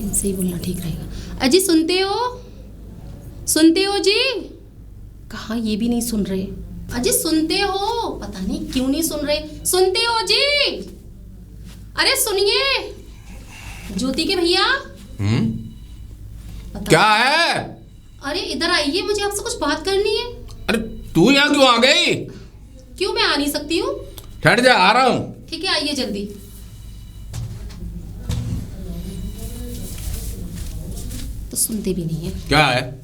इनसे ही बोलना ठीक रहेगा। अजी सुनते हो, सुनते हो जी? कहाँ, ये भी नहीं सुन रहे। अजी सुनते हो? पता नहीं क्यों नहीं सुन रहे। सुनते हो जी? अरे सुनिए ज्योति के भैया। क्या है? अरे इधर आइए, मुझे आपसे कुछ बात करनी है। अरे तू यहाँ क्यों आ गई? क्यों, मैं आ नहीं सकती हूँ? ठहर जा, आ रहा हूँ। ठीक है, आइए जल्दी। तो सुनते भी नहीं है। क्या है?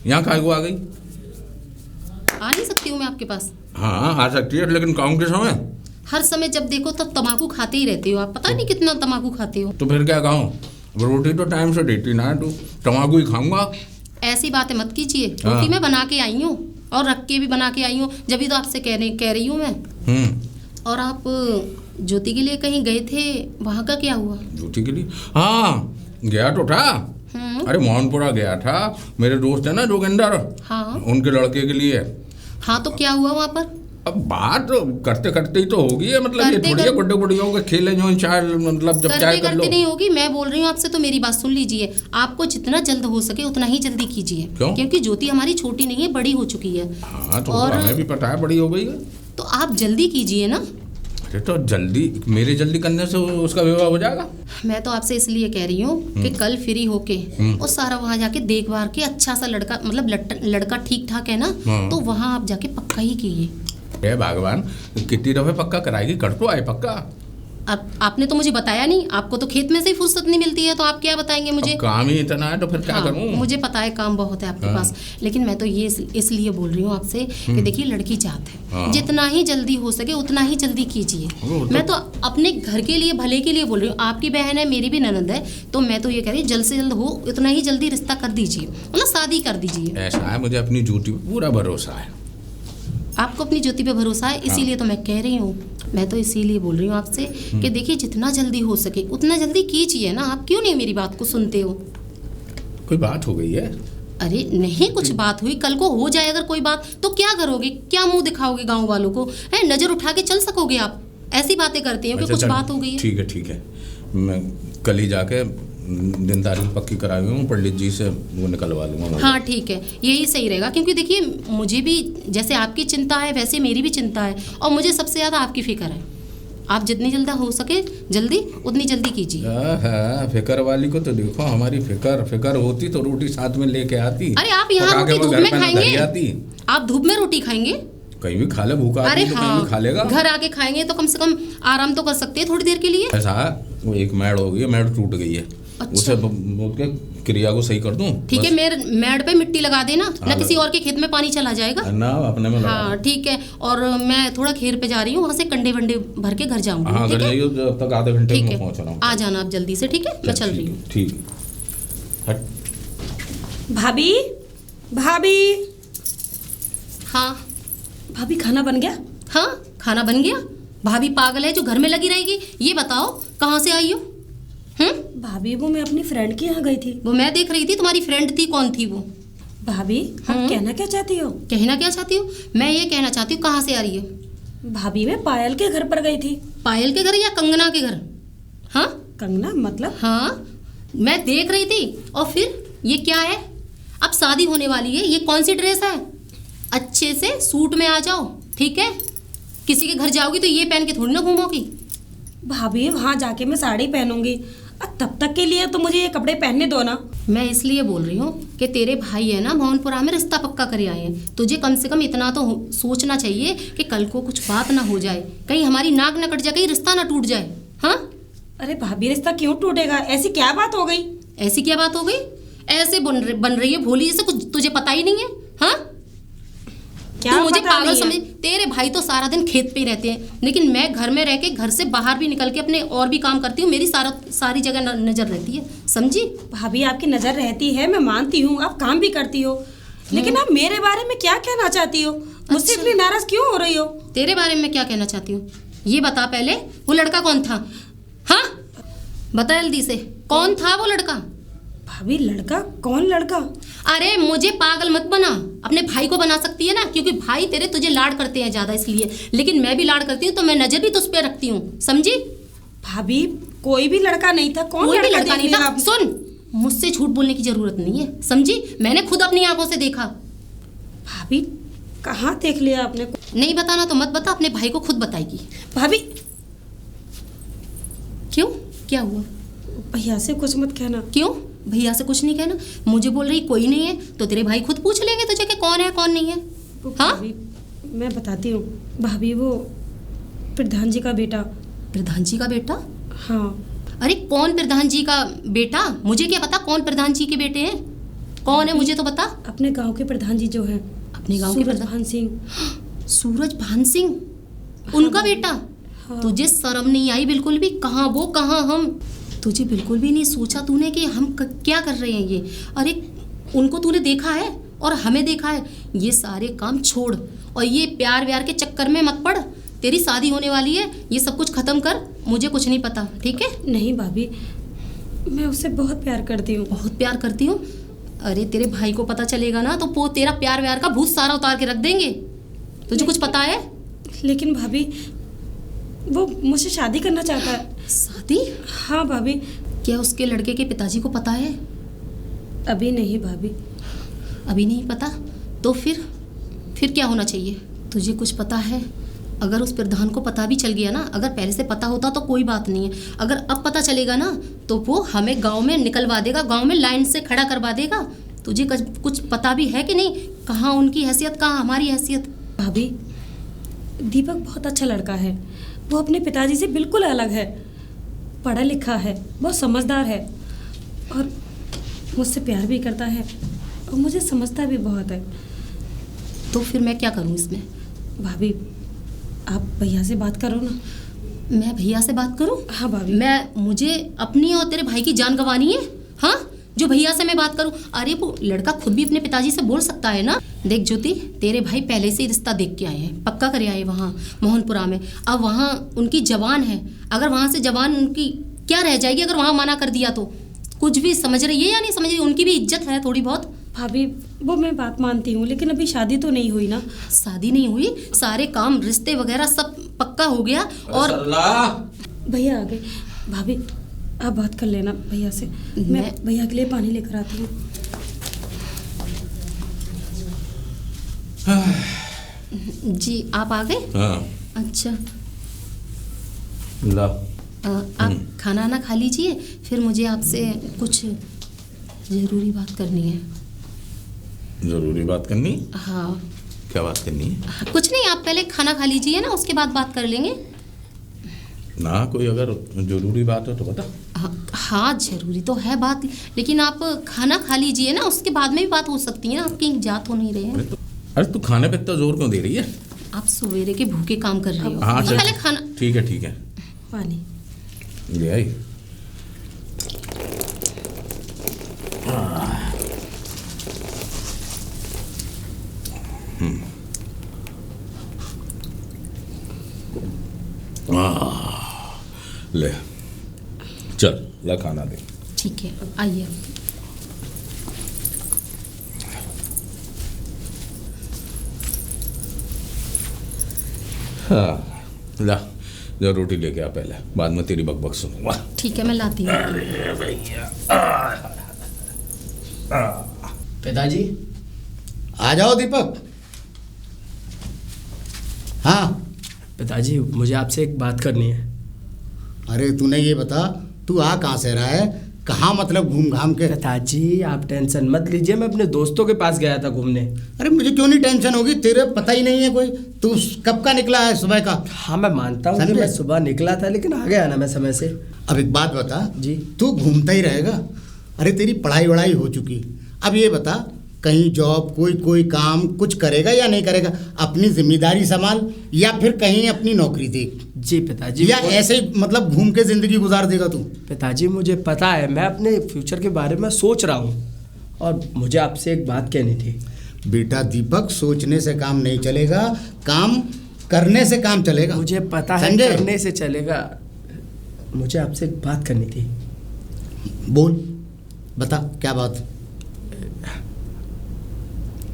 यहाँ काहे को आ गई? आ नहीं सकती हूँ मैं आपके पास? हाँ आ सकती है, लेकिन काम के समय? हर समय जब देखो तब तम्बाकू खाते ही रहते हो आप, पता नहीं कितना तम्बाकू खाते हो। तो फिर क्या कहूँ, रोटी तो टाइम से देती ना, तू तम्बाकू ही खाऊंगा। ऐसी बातें मत कीजिए। रोटी मैं बना के आई हूँ और रख के भी बना के आई हूँ, जब भी तो आपसे कह रही हूँ मैं। और आप ज्योति के लिए कहीं गए थे, वहाँ का क्या हुआ? ज्योति के लिए? हाँ गया तो था। अरे मोहनपुरा गया था, मेरे दोस्त है ना जोगिंदर, हाँ उनके लड़के के लिए। हाँ तो क्या हुआ वहाँ पर? अब बात करते करते ही तो होगी है, मतलब ये थोड़ी है गुड्डे गुड़ियों के खेले जो चाय, मतलब जब चाय कर लो। नहीं होगी, मैं बोल रही हूँ आपसे, तो मेरी बात सुन लीजिए। आपको जितना जल्द हो सके उतना ही जल्दी कीजिए। क्यों? क्योंकि ज्योति हमारी छोटी नहीं है, बड़ी हो चुकी है। हाँ तो हमें भी पता है बड़ी हो गई है, तो आप जल्दी कीजिए ना। अरे तो जल्दी, मेरे जल्दी करने से उसका विवाह हो जाएगा। मैं तो आपसे इसलिए कह रही हूँ कि कल फ्री होके और सारा वहाँ जाके देख भाल के अच्छा सा लड़का, मतलब लड़का ठीक ठाक है ना, तो वहाँ आप जाके पक्का ही कीजिए। हे भगवान, कितनी दफे पक्का कराएगी, कर तो आए पक्का। अब आपने तो मुझे बताया नहीं, आपको तो खेत में से ही फुर्सत नहीं मिलती है, तो आप क्या बताएंगे मुझे? काम ही इतना है तो फिर क्या करूं? मुझे पता है काम बहुत है आपके पास, लेकिन मैं तो ये इसलिए बोल रही हूँ आपसे कि देखिए लड़की जात है, जितना ही जल्दी हो सके उतना ही जल्दी कीजिए। मैं तो अपने घर के लिए, भले के लिए बोल रही हूँ। आपकी बहन है, मेरी भी ननद है, तो मैं तो ये कह रही हूँ जल्द से जल्द हो उतना ही जल्दी रिश्ता कर दीजिए, मतलब शादी कर दीजिए। ऐसा है, मुझे अपनी ज्योति पे पूरा भरोसा है। आपको अपनी ज्योति पे भरोसा है, इसीलिए तो मैं कह रही हूँ। मैं तो इसीलिए बोल रही हूँ आपसे कि देखिए जितना जल्दी हो सके उतना जल्दी कीजिए ना। आप क्यों नहीं मेरी बात को सुनते हो? कोई बात हो गई है? अरे नहीं, कुछ बात हुई, कल को हो जाए अगर कोई बात, तो क्या करोगे? क्या मुंह दिखाओगे गांव वालों को? है नजर उठा के चल सकोगे आप? ऐसी बातें करते हो कि कुछ बात हो गई है। ठीक है, मैं कल ही जाके दिन तारीख पक्की कराई हूँ, पंडित जी से वो निकलवा लूँगा। हाँ ठीक है, यही सही रहेगा, क्योंकि देखिए मुझे भी जैसे आपकी चिंता है वैसे मेरी भी चिंता है, और मुझे सबसे ज़्यादा आपकी फिक्र है। आप जितनी जल्दी हो सके जल्दी उतनी जल्दी कीजिए। फिक्र वाली को तो देखो, हमारी फिक्र होती तो रोटी साथ में लेके आती। अरे आप यहाँ रोटी धूप में खाएंगे? आप धूप में रोटी खाएंगे? कहीं भी खा ले, भूखा आदमी तो कहीं भी खा लेगा। घर आके खाएंगे तो कम से कम आराम तो कर सकते हैं थोड़ी देर के लिए। ऐसा वो एक मैड हो गई है, मैड टूट गई है। अच्छा। उसे बोल के क्रिया को सही कर दूं। ठीक है, मेरे मैड पे मिट्टी लगा देना, ना किसी और के खेत में पानी चला जाएगा ना, अपने में लगा। हाँ ठीक है, और मैं थोड़ा खेर पे जा रही हूँ, वहाँ से कंडे वंडे भर के घर जाऊंगी। हाँ घर जाइए, जब तक आधे घंटे में पहुँच रहा हूँ। आ जाना आप जल्दी से, ठीक है? मैं चल रही हूँ। ठीक है। भाभी, भाभी। हाँ भाभी, खाना बन गया? हाँ खाना बन गया। भाभी पागल है जो घर में लगी रहेगी? ये बताओ कहाँ से आई हो? भाभी वो मैं अपनी फ्रेंड के यहाँ गई थी। वो मैं देख रही थी, तुम्हारी फ्रेंड थी, कौन थी वो? भाभी आप कहना क्या चाहती हो? कहना क्या चाहती हो? मैं ये कहना चाहती हूँ कहाँ से आ रही है? भाभी मैं पायल के घर पर गई थी। पायल के घर या कंगना के घर? हाँ कंगना मतलब? हाँ मैं देख रही थी। और फिर ये क्या है? अब शादी होने वाली है, ये कौन सी ड्रेस है? अच्छे से सूट में आ जाओ, ठीक है? किसी के घर जाओगी तो ये पहन के थोड़ी ना घूमोगी। भाभी वहाँ जाके मैं साड़ी पहनूंगी, तब तक के लिए तो मुझे ये कपड़े पहनने दो ना। मैं इसलिए बोल रही हूँ कि तेरे भाई है ना मोहनपुरा में रिश्ता पक्का करे आए हैं, तुझे कम से कम इतना तो सोचना चाहिए कि कल को कुछ बात ना हो जाए, कहीं हमारी नाक ना कट जाए, कहीं रिश्ता ना टूट जाए। हाँ अरे भाभी रिश्ता क्यों टूटेगा? ऐसी क्या बात हो गई? ऐसी क्या बात हो गई? ऐसे बन रही है भोली जैसे, कुछ तुझे पता ही नहीं है। हाँ क्या तू मुझे पागल समझ? तेरे भाई तो सारा दिन खेत पे ही रहते हैं, लेकिन मैं घर में रह के, घर से बाहर भी निकल के अपने और भी काम करती हूँ, मेरी सारी जगह नजर रहती है, समझी? भाभी आपकी नजर रहती है, मैं मानती हूँ, आप काम भी करती हो, लेकिन आप मेरे बारे में क्या कहना चाहती हो? मुझसे इतनी नाराज क्यों हो रही हो? तेरे बारे में क्या कहना चाहती हूँ ये बता पहले। वो लड़का कौन था? हाँ बता जल्दी से, कौन था वो लड़का? भाभी लड़का? कौन लड़का? अरे मुझे पागल मत बना, अपने भाई को बना सकती है ना, क्योंकि भाई तेरे तुझे लाड करते हैं ज़्यादा इसलिए, लेकिन मैं भी लाड करती हूँ तो मैं नज़र भी तुझ पे रखती हूँ, समझी? भाभी कोई भी लड़का नहीं था। कौन कोई भी लड़का लड़का देख नहीं लिया था। आपने? सुन, मुझसे झूठ बोलने की जरूरत नहीं है, समझी? मैंने खुद अपनी आंखों से देखा। भाभी कहाँ देख लिया आपने? नहीं बताना तो मत बता, अपने भाई को खुद बताएगी। भाभी क्यों, क्या हुआ? भैया से कुछ मत कहना। क्यों? भैया से कुछ नहीं कहना? मुझे बोल रही कोई नहीं है, तो तेरे भाई खुद पूछ लेंगे तुझे कि कौन है कौन नहीं है। हाँ, भाभी मैं बताती हूँ। भाभी वो प्रधान जी का बेटा। प्रधान जी का बेटा? हाँ। अरे कौन प्रधान जी का बेटा? मुझे क्या पता कौन प्रधान जी के बेटे हैं, कौन है मुझे तो बता। अपने गांव के प्रधान जी जो हैं, अपने गांव के सूरज प्रधान? भान सिंह। सूरज भान सिंह, उनका बेटा? हाँ। तुझे शर्म नहीं आई बिल्कुल भी? कहाँ वो कहाँ हम? तुझे बिल्कुल भी नहीं सोचा तूने कि हम क्या कर रहे हैं ये? अरे उनको तूने देखा है और हमें देखा है। ये सारे काम छोड़ और ये प्यार व्यार के चक्कर में मत पड़। तेरी शादी होने वाली है, ये सब कुछ खत्म कर। मुझे कुछ नहीं पता, ठीक है? नहीं भाभी, मैं उससे बहुत प्यार करती हूँ। बहुत प्यार करती हूँ? अरे तेरे भाई को पता चलेगा ना तो वो तेरा प्यार व्यार का भूत सारा उतार के रख देंगे। तुझे कुछ पता है? लेकिन भाभी वो मुझसे शादी करना चाहता है। शादी? हाँ भाभी। क्या उसके लड़के के पिताजी को पता है? अभी नहीं भाभी। अभी नहीं पता? तो फिर क्या होना चाहिए? तुझे कुछ पता है? अगर उस प्रधान को पता भी चल गया ना, अगर पहले से पता होता तो कोई बात नहीं है, अगर अब पता चलेगा ना तो वो हमें गांव में निकलवा देगा, गांव में लाइन से खड़ा करवा देगा। तुझे कुछ पता भी है कि नहीं? कहाँ उनकी हैसियत, कहाँ हमारी हैसियत? भाभी दीपक बहुत अच्छा लड़का है। वो अपने पिताजी से बिल्कुल अलग है, पढ़ा लिखा है, बहुत समझदार है और मुझसे प्यार भी करता है और मुझे समझता भी बहुत है। तो फिर मैं क्या करूँ इसमें? भाभी आप भैया से बात करो ना। मैं भैया से बात करूँ? हाँ भाभी। मुझे अपनी और तेरे भाई की जान गंवानी है? हाँ, जो भैया से मैं बात करूँ? अरे वो लड़का खुद भी अपने पिताजी से बोल सकता है ना। देख ज्योति, तेरे भाई पहले से ही रिश्ता देख के आए हैं, पक्का करे आए वहाँ मोहनपुरा में। अब वहाँ उनकी जवान है, अगर वहाँ से जवान उनकी क्या रह जाएगी अगर वहाँ मना कर दिया तो? कुछ भी समझ रही है या नहीं समझ रही? उनकी भी इज्जत है थोड़ी बहुत। भाभी वो मैं बात मानती हूँ, लेकिन अभी शादी तो नहीं हुई ना। शादी नहीं हुई, सारे काम रिश्ते वगैरह सब पक्का हो गया और भैया आ गए। भाभी आप बात कर लेना भैया से। मैं भैया के लिए पानी लेकर आती हूँ। जी आप आ गए? हाँ। अच्छा, ला। आप खाना ना खा लीजिए, फिर मुझे आपसे कुछ ज़रूरी बात करनी है। जरूरी बात करनी? हाँ। क्या बात करनी है? कुछ नहीं, आप पहले खाना खा लीजिए ना, उसके बाद बात कर लेंगे ना। कोई अगर जरूरी बात हो तो बता। हाँ जरूरी तो है बात, लेकिन आप खाना खा लीजिए ना, उसके बाद में भी बात हो सकती है ना। आप कहीं जा तो नहीं रहे हैं? अरे तू खाने पे इतना जोर क्यों दे रही है? आप सवेरे के भूखे काम कर रहे हो। हाँ चल, पहले खाना। ठीक है पानी ले आई। ले चल, ला खाना दे। ठीक है, आइए। हाँ ला, जा रोटी लेके आ पहले, बाद में तेरी बकबक सुनूंगा। ठीक है, मैं लाती हूँ। पिताजी आ जाओ। दीपक। हाँ पिताजी, मुझे आपसे एक बात करनी है। अरे तूने ये बता, तू आ कहाँ से रहा है? कहाँ मतलब घूम घाम के? पिताजी आप टेंशन मत लीजिए, मैं अपने दोस्तों के पास गया था घूमने। अरे मुझे क्यों नहीं टेंशन होगी, तेरे पता ही नहीं है कोई। तू कब का निकला है? सुबह का? हाँ मैं मानता हूँ कि मैं सुबह निकला था, लेकिन आ गया ना मैं समय से। अब एक बात बता जी। तू घूमता ही रहेगा? अरे तेरी पढ़ाई वढ़ाई हो चुकी, अब ये बता कहीं जॉब कोई काम कुछ करेगा या नहीं करेगा? अपनी जिम्मेदारी संभाल या फिर कहीं अपनी नौकरी देख। जी पिताजी। या ऐसे ही मतलब घूम के जिंदगी गुजार देगा तू? पिताजी मुझे पता है, मैं अपने फ्यूचर के बारे में सोच रहा हूँ और मुझे आपसे एक बात कहनी थी। बेटा दीपक, सोचने से काम नहीं चलेगा, काम करने से काम चलेगा। मुझे पता है करने से चलेगा। मुझे आपसे एक बात करनी थी। बोल, बता क्या बात?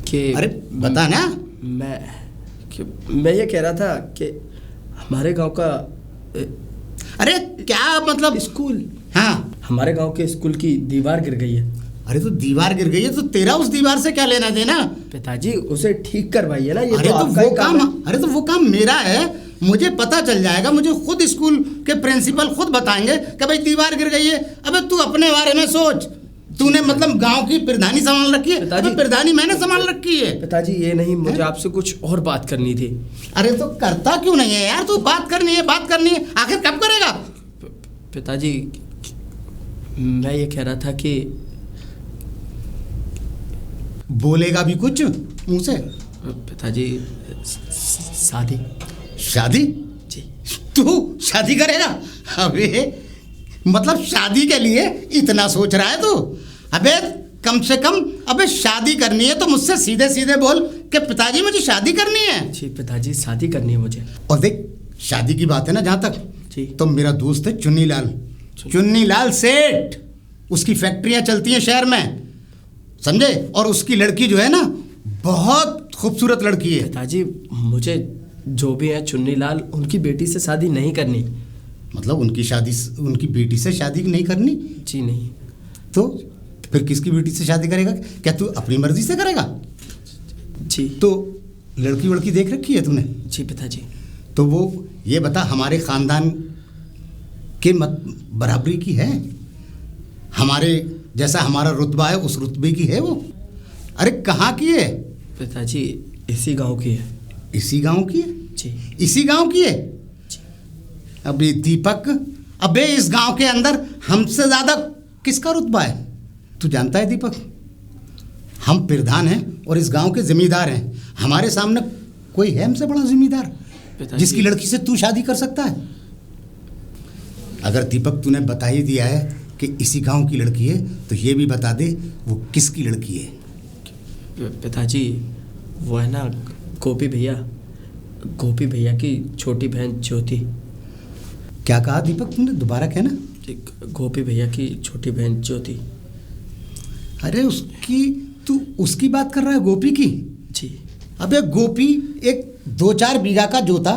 कि अरे बता ना। मैं ये कह रहा था कि हमारे गांव का अरे क्या मतलब? स्कूल, हाँ, हमारे गांव के स्कूल की दीवार गिर गई है। अरे तो दीवार गिर गई है तो तेरा उस दीवार से क्या लेना देना? पिताजी उसे ठीक करवाइए ना, ये अरे तो तो आपका वो ही काम, है। अरे तो वो काम मेरा है, मुझे पता चल जाएगा, मुझे खुद स्कूल के प्रिंसिपल खुद बताएंगे कि भाई दीवार गिर गई है। अबे तू अपने बारे में सोच, तूने मतलब गांव की प्रधानी संभाल रखी है, पिताजी, अबे प्रधानी मैंने संभाल रखी है। पिताजी ये नहीं, मुझे आपसे कुछ और बात करनी थी। अरे तो करता क्यों नहीं है यार? तू बात करनी है, बात करनी है, आखिर कब करेगा? पिताजी मैं ये कह रहा था कि बोलेगा भी कुछ मुंह से? पिताजी शादी। शादी? जी। तू शादी करेगा? अबे मतलब शादी के लिए इतना सोच रहा है तू? अबे कम से कम अबे शादी करनी है तो मुझसे सीधे सीधे बोल कि पिताजी मुझे शादी करनी है। जी पिताजी शादी करनी है मुझे। और देख, शादी की बात है ना जहाँ तक, जी। तो मेरा दोस्त है चुन्नीलाल सेठ, उसकी फैक्ट्रियाँ चलती हैं शहर में, समझे? और उसकी लड़की जो है ना बहुत खूबसूरत लड़की है। पिताजी मुझे जो भी है चुन्नीलाल, उनकी बेटी से शादी नहीं करनी। मतलब उनकी बेटी से शादी नहीं करनी? जी नहीं। तो फिर किसकी बेटी से शादी करेगा? क्या तू अपनी मर्जी से करेगा? जी। तो लड़की वड़की देख रखी है तूने? जी पिताजी। तो वो ये बता, हमारे खानदान के मत बराबरी की है? हमारे जैसा हमारा रुतबा है उस रुतबे की है वो? अरे कहाँ की है? पिताजी इसी गांव की है। इसी गांव की है? जी। इसी गांव की है? जी। अबे दीपक, अबे इस गांव के अंदर हमसे ज्यादा किसका रुतबा है? तू जानता है दीपक, हम प्रधान हैं और इस गांव के जिम्मेदार हैं। हमारे सामने कोई है हमसे बड़ा जिम्मेदार जिसकी लड़की से तू शादी कर सकता है? अगर दीपक तूने बता ही दिया है कि इसी गांव की लड़की है तो ये भी बता दे वो किसकी लड़की है? पिताजी वो है ना गोपी भैया की छोटी बहन ज्योति। क्या कहा दीपक तुमने? दोबारा कहना। गोपी भैया की छोटी बहन ज्योति। अरे तू उसकी बात कर रहा है, गोपी की? जी। अबे गोपी एक 2-4 बीघा का जोता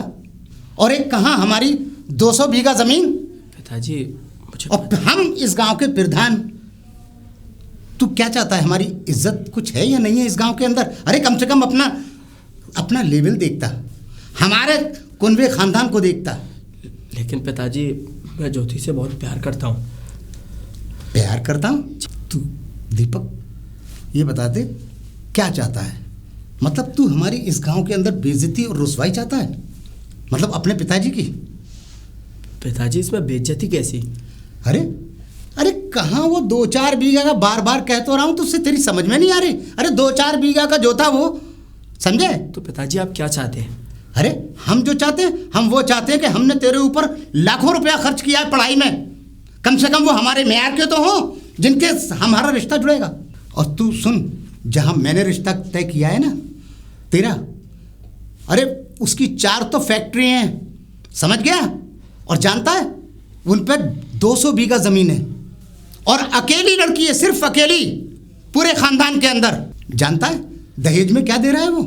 और एक कहाँ हमारी 200 बीघा जमीन। पिताजी मुझे और हम इस गांव के प्रधान। तू क्या चाहता है? हमारी इज्जत कुछ है या नहीं है इस गांव के अंदर? अरे कम से कम अपना लेवल देखता, हमारे कुनबे खानदान को देखता। लेकिन पिताजी मैं ज्योति से बहुत प्यार करता हूँ। प्यार करता हूँ? तू दीपक ये बता दे क्या चाहता है? मतलब तू हमारी इस गांव के अंदर बेइज्जती और रुसवाई चाहता है? मतलब अपने पिताजी की? पिताजी इसमें बेइज्जती कैसी? अरे कहाँ वो 2-4 बीघा का बार बार कह तो रहा हूँ, तुझसे तेरी समझ में नहीं आ रही? अरे 2-4 बीघा का जोता वो, समझे? तो पिताजी आप क्या चाहते हैं? अरे हम जो चाहते हैं, हम वो चाहते हैं कि हमने तेरे ऊपर लाखों रुपया खर्च किया है पढ़ाई में, कम से कम वो हमारे मेयार के तो हो जिनके हमारा रिश्ता जुड़ेगा। और तू सुन, जहाँ मैंने रिश्ता तय किया है ना तेरा, अरे उसकी 4 तो फैक्ट्री हैं, समझ गया? और जानता है उन पर 200 बीघा जमीन है और अकेली लड़की है, सिर्फ अकेली पूरे खानदान के अंदर। जानता है दहेज में क्या दे रहा है वो?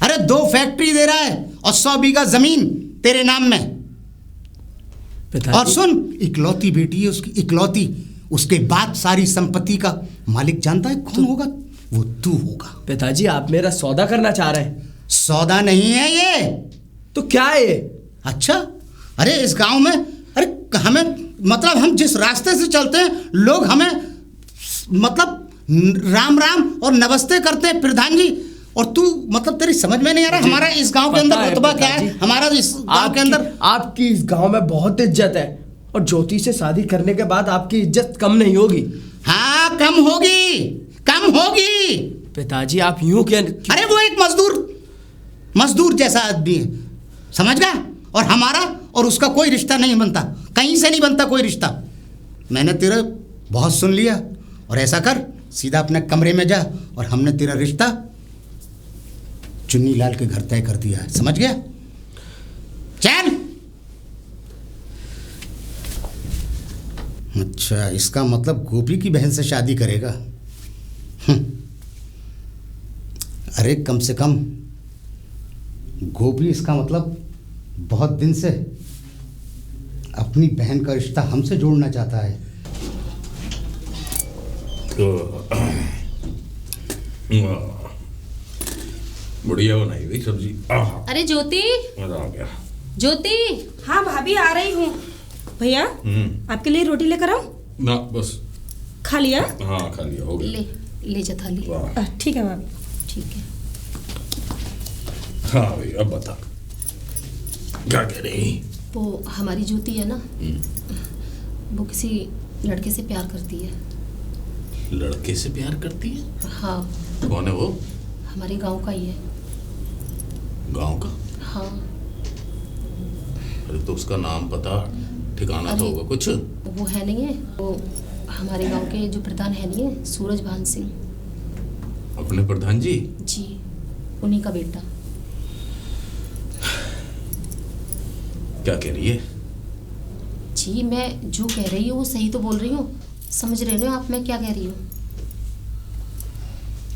अरे 2 फैक्ट्री दे रहा है और 100 बीघा जमीन तेरे नाम में। और सुन, इकलौती बेटी है उसकी, इकलौती। उसके बाद सारी संपत्ति का मालिक जानता है कौन होगा? वो तू होगा। पिताजी आप मेरा सौदा करना चाह रहे हैं? सौदा नहीं है ये। तो क्या है ये? अच्छा, अरे इस गांव में, अरे हमें मतलब हम जिस रास्ते से चलते हैं लोग हमें मतलब राम राम और नमस्ते करते हैं प्रधान जी, और तू मतलब तेरी समझ में नहीं आ रहा हमारा इस गांव के अंदर रुतबा क्या है? हमारा इस गांव के अंदर, आपकी इस गांव में बहुत इज्जत है और ज्योति से शादी करने के बाद आपकी इज्जत कम नहीं होगी। हाँ कम होगी, कम होगी। पिताजी आप यूं क्या? अरे वो एक मजदूर जैसा आदमी है, समझ गया? और हमारा और उसका कोई रिश्ता नहीं बनता, कहीं से नहीं बनता कोई रिश्ता। मैंने तेरा बहुत सुन लिया, और ऐसा कर सीधा अपने कमरे में जा, और हमने तेरा रिश्ता चुन्नीलाल के घर तय कर दिया है, समझ गया? चल। अच्छा, इसका मतलब गोपी की बहन से शादी करेगा? अरे कम से कम गोपी, इसका मतलब बहुत दिन से अपनी बहन का रिश्ता हमसे जोड़ना चाहता है। बढ़िया बनाई हुई सब्जी। अरे ज्योति, मजा आ गया। ज्योति। हाँ भाभी आ रही हूँ। भैया आपके लिए रोटी लेकर आऊं? ना बस खा लिया? हाँ खा लिया, हो गया। ले जा थाली। वाह। ठीक है भाभी। ठीक है। हाँ भाई अब बता क्या कह रही? वो हमारी ज्योति है ना, वो किसी लड़के से प्यार करती है। लड़के से प्यार करती है? हाँ। कौन है वो? हमारे गांव का ही है। गांव का? हाँ। अरे तो उसका नाम पता ठिकाना तो अरे, होगा कुछ? वो है नहीं है, वो हमारे गांव के जो प्रधान है नहीं है, सूरज भान सिंह। अपने प्रधान जी? जी, उन्हीं का बेटा। क्या कह रही है? जी मैं जो कह रही हूँ वो सही तो बोल रही हूँ, समझ रहे हो आप मैं क्या कह रही हूँ?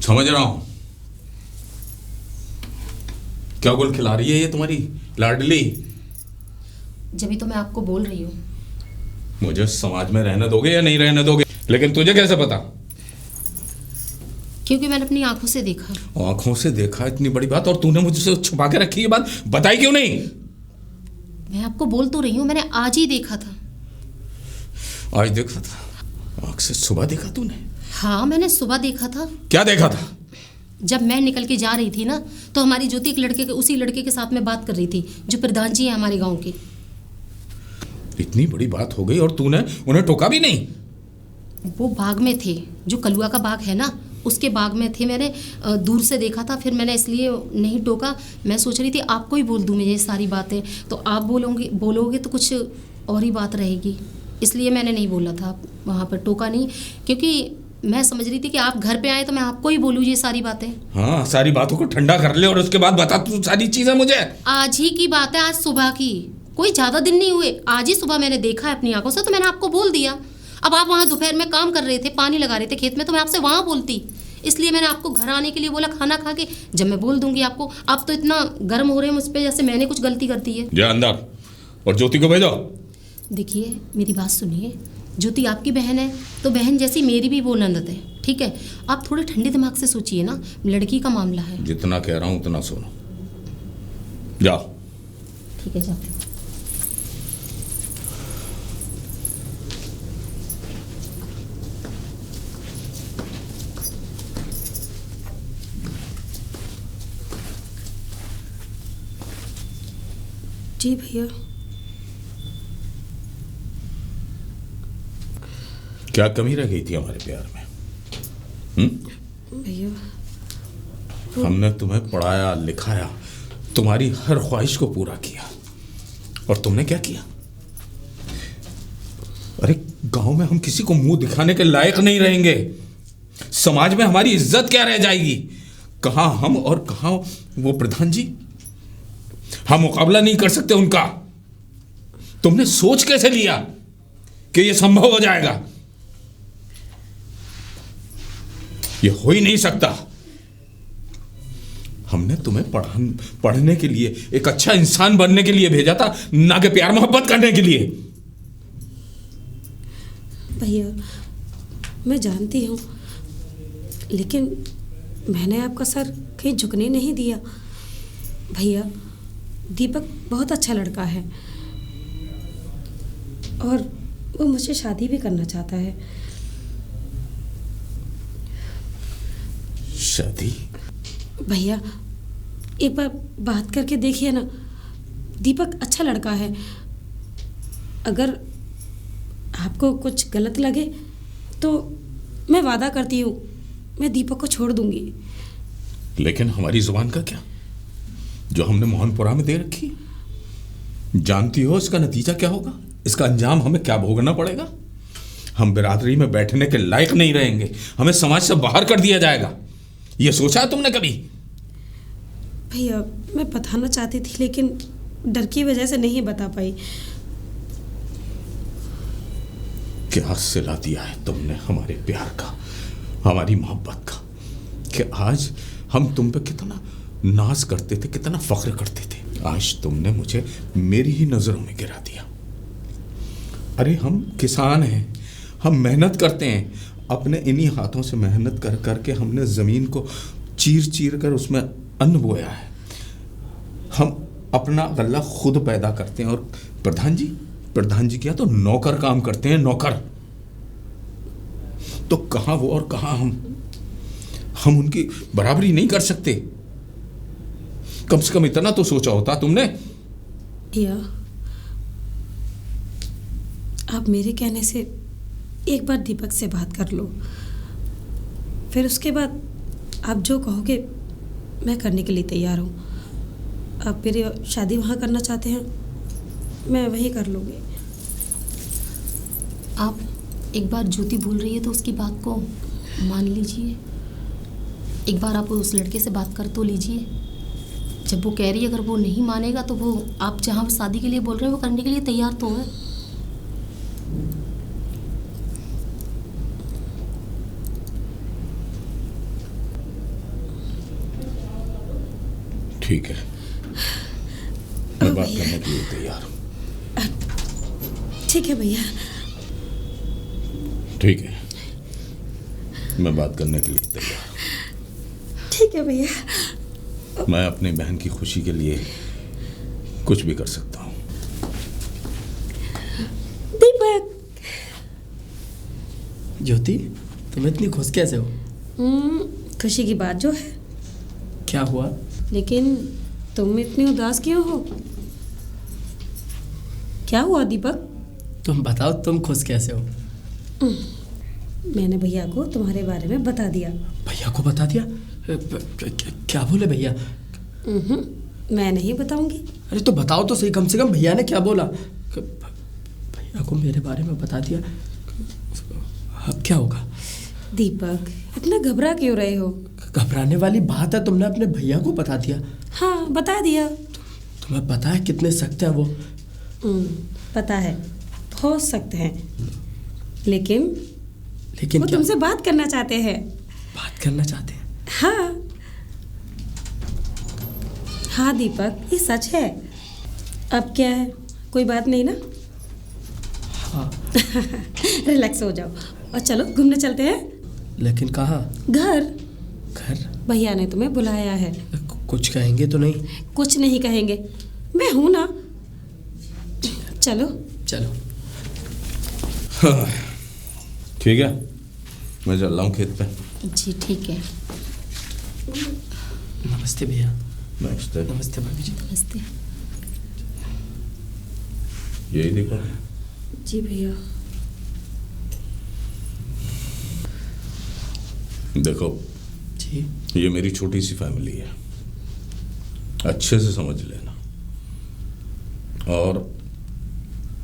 समझ रहा हूँ। क्या गोल खिला रही है ये तुम्हारी लाडली? जब ही तो मैं आपको बोल रही हूँ। मुझे समाज में रहने दोगे या नहीं रहने दोगे? लेकिन तुझे कैसे पता? क्योंकि मैंने अपनी आंखों से देखा। आंखों से देखा? इतनी बड़ी बात, और तूने मुझसे छुपा के रखी ये बात, बताई क्यों नहीं? मैं आपको बोल तो रही हूँ, मैंने आज ही देखा था। आज देखा था? आंख से सुबह देखा तूने? हाँ मैंने सुबह देखा था। क्या देखा था? जब मैं निकल के जा रही थी ना, तो हमारी ज्योति एक लड़के के, उसी लड़के के साथ में बात कर रही थी जो प्रधान जी हैं हमारे गांव के। इतनी बड़ी बात हो गई और तूने उन्हें टोका भी नहीं? वो बाग में थे, जो कलुआ का बाग है ना, उसके बाग में थे। मैंने दूर से देखा था, फिर मैंने इसलिए नहीं टोका। मैं सोच रही थी आपको ही बोल दूं मैं ये सारी बातें, तो आप बोलोगे तो कुछ और ही बात रहेगी, इसलिए मैंने नहीं बोला था वहाँ पर, टोका नहीं, क्योंकि मैं समझ रही थी कि आप घर पे आए तो मैं आपको ही बोलूँ ये सारी बातें। हाँ सारी बातों को ठंडा कर ले और उसके बाद बता तू सारी चीजें मुझे। आज ही की बात है, आज सुबह की, कोई ज़्यादा दिन नहीं हुए, आज ही सुबह मैंने देखा है अपनी आंखों से, तो मैंने आपको बोल दिया। अब आप वहाँ दोपहर में काम कर रहे थे, पानी लगा रहे थे खेत में, तो मैं आपसे वहाँ बोलती, इसलिए मैंने आपको घर आने के लिए बोला खाना खा के, जब मैं बोल दूंगी आपको। आप तो इतना गर्म हो रहे हैं मुझ पर जैसे मैंने कुछ गलती कर दी है। जा अंदर और ज्योति को भेजो। देखिए मेरी बात सुनिए, ज्योति आपकी बहन है तो बहन जैसी मेरी भी वो ननद है, ठीक है? आप थोड़े ठंडे दिमाग से सोचिए ना, लड़की का मामला है। जितना कह रहा हूँ उतना सुनो। जाओ। ठीक है जाओ। जी भैया। क्या कमी रह गई थी हमारे प्यार में? भैया हमने तुम्हें पढ़ाया लिखाया, तुम्हारी हर ख्वाहिश को पूरा किया, और तुमने क्या किया? अरे गांव में हम किसी को मुंह दिखाने के लायक नहीं रहेंगे, समाज में हमारी इज्जत क्या रह जाएगी? कहां हम और कहां वो प्रधान जी? हम मुकाबला नहीं कर सकते उनका। तुमने सोच कैसे लिया कि यह संभव हो जाएगा? यह हो ही नहीं सकता। हमने तुम्हें पढ़ने के लिए, एक अच्छा इंसान बनने के लिए भेजा था, ना कि प्यार मोहब्बत करने के लिए। भैया मैं जानती हूँ, लेकिन मैंने आपका सर कहीं झुकने नहीं दिया। भैया दीपक बहुत अच्छा लड़का है और वो मुझे शादी भी करना चाहता है। शादी? भैया एक बार बात करके देखिए ना, दीपक अच्छा लड़का है। अगर आपको कुछ गलत लगे तो मैं वादा करती हूँ मैं दीपक को छोड़ दूंगी। लेकिन हमारी जुबान का क्या, जो हमने मोहनपुरा में दे रखी? जानती हो इसका नतीजा क्या होगा? इसका अंजाम हमें क्या भोगना पड़ेगा? हम बिरादरी में बैठने के लायक नहीं रहेंगे, हमें समाज से बाहर कर दिया जाएगा। यह सोचा है तुमने कभी? भैया मैं बताना चाहती थी, लेकिन डर की वजह से नहीं बता पाई। क्या सिला दिया है तुमने हमारे प्यार का, हमारी मोहब्बत का, कि आज हम तुम पे कितना नाज करते थे, कितना फख्र करते थे। आज तुमने मुझे मेरी ही नजरों में गिरा दिया। अरे हम किसान हैं, हम मेहनत करते हैं, अपने इन्हीं हाथों से मेहनत कर करके हमने ज़मीन को चीर चीर कर उसमें अन्न बोया है। हम अपना गल्ला खुद पैदा करते हैं। और प्रधान जी क्या तो नौकर काम करते हैं, नौकर। तो कहाँ वो और कहाँ हम उनकी बराबरी नहीं कर सकते। कम से कम इतना तो सोचा होता तुमने। भैया, आप मेरे कहने से एक बार दीपक से बात कर लो, फिर उसके बाद आप जो कहोगे मैं करने के लिए तैयार हूँ। आप मेरी शादी वहाँ करना चाहते हैं, मैं वहीं कर लूँगी। आप एक बार ज्योति बोल रही है तो उसकी बात को मान लीजिए। एक बार आप उस लड़के से बात कर तो लीजिए। जब वो कह रही है, अगर वो नहीं मानेगा तो वो आप जहाँ शादी के लिए बोल रहे हैं वो करने के लिए तैयार तो है। ठीक है, मैं बात करने के लिए तैयार हूँ। ठीक है भैया। ठीक है, मैं बात करने के लिए तैयार हूँ। ठीक है भैया। मैं अपनी बहन की खुशी के लिए कुछ भी कर सकता हूँ। दीपक। ज्योति, तुम इतनी खुश कैसे हो? खुशी की बात जो है। क्या हुआ? लेकिन तुम इतनी उदास क्यों हो? क्या हुआ दीपक? तुम बताओ, तुम खुश कैसे हो? मैंने भैया को तुम्हारे बारे में बता दिया। भैया को बता दिया? क्या बोले भैया? मैं नहीं बताऊंगी। अरे तो बताओ तो सही, कम से कम भैया ने क्या बोला? भैया को मेरे बारे में बता दिया, अब क्या होगा? दीपक, इतना घबरा क्यों रहे हो? घबराने वाली बात है, तुमने अपने भैया को बता दिया। हाँ, बता दिया। तुम्हें पता है कितने सख्त हैं वो? पता है, बहुत सख्त हैं। लेकिन वो क्या? तुमसे बात करना चाहते हैं। बात करना चाहते हैं? हाँ हाँ दीपक, ये सच है। अब क्या है, कोई बात नहीं ना? हाँ। रिलैक्स हो जाओ और चलो घूमने चलते हैं। लेकिन कहाँ? घर। घर? भैया ने तुम्हें बुलाया है। कुछ कहेंगे तो नहीं? कुछ नहीं कहेंगे, मैं हूं ना। चलो चलो। हाँ, ठीक है, मैं चल रहा हूँ खेत पे। जी ठीक है। नमस्ते भैया। नमस्ते। नमस्ते भाभी जी। नमस्ते। यही देखो। जी भैया। देखो जी। ये मेरी छोटी सी फैमिली है, अच्छे से समझ लेना। और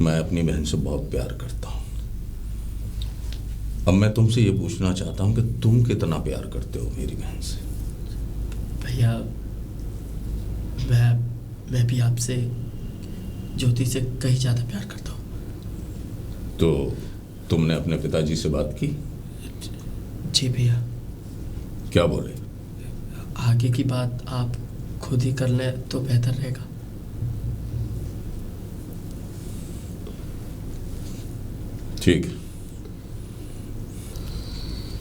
मैं अपनी बहन से बहुत प्यार करता हूँ। अब मैं तुमसे ये पूछना चाहता हूँ कि तुम कितना प्यार करते हो मेरी बहन से? भैया, मैं भी आपसे, ज्योति से कहीं ज़्यादा प्यार करता हूँ। तो तुमने अपने पिताजी से बात की? जी भैया। क्या बोले? आगे की बात आप खुद ही कर लें तो बेहतर रहेगा। ठीक है,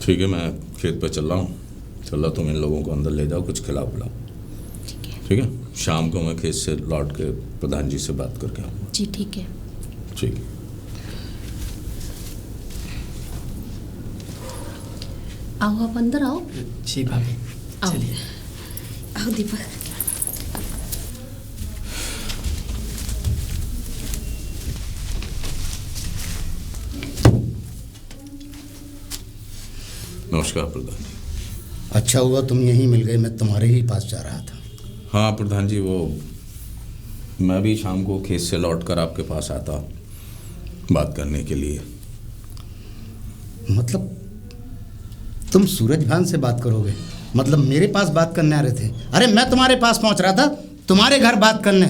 ठीक है, मैं खेत पे चल रहा हूँ। चल, तुम इन लोगों को अंदर ले जाओ, कुछ खिलाओ पिलाओ। ठीक है, शाम को मैं खेत से लौट के प्रधान जी से बात करके आऊँगा। जी ठीक है। ठीक है। आओ, आप अंदर आओ। जी भाभी, आओ। चलिए। आओ दीपक। नमस्कार प्रधान जी। अच्छा हुआ तुम यहीं मिल गए, मैं तुम्हारे ही पास जा रहा था। हाँ प्रधान जी, वो मैं भी शाम को खेत से लौटकर आपके पास आता बात करने के लिए। मतलब तुम सूरज भान से बात करोगे? मतलब मेरे पास बात करने आ रहे थे? अरे मैं तुम्हारे पास पहुंच रहा था, तुम्हारे घर बात करने।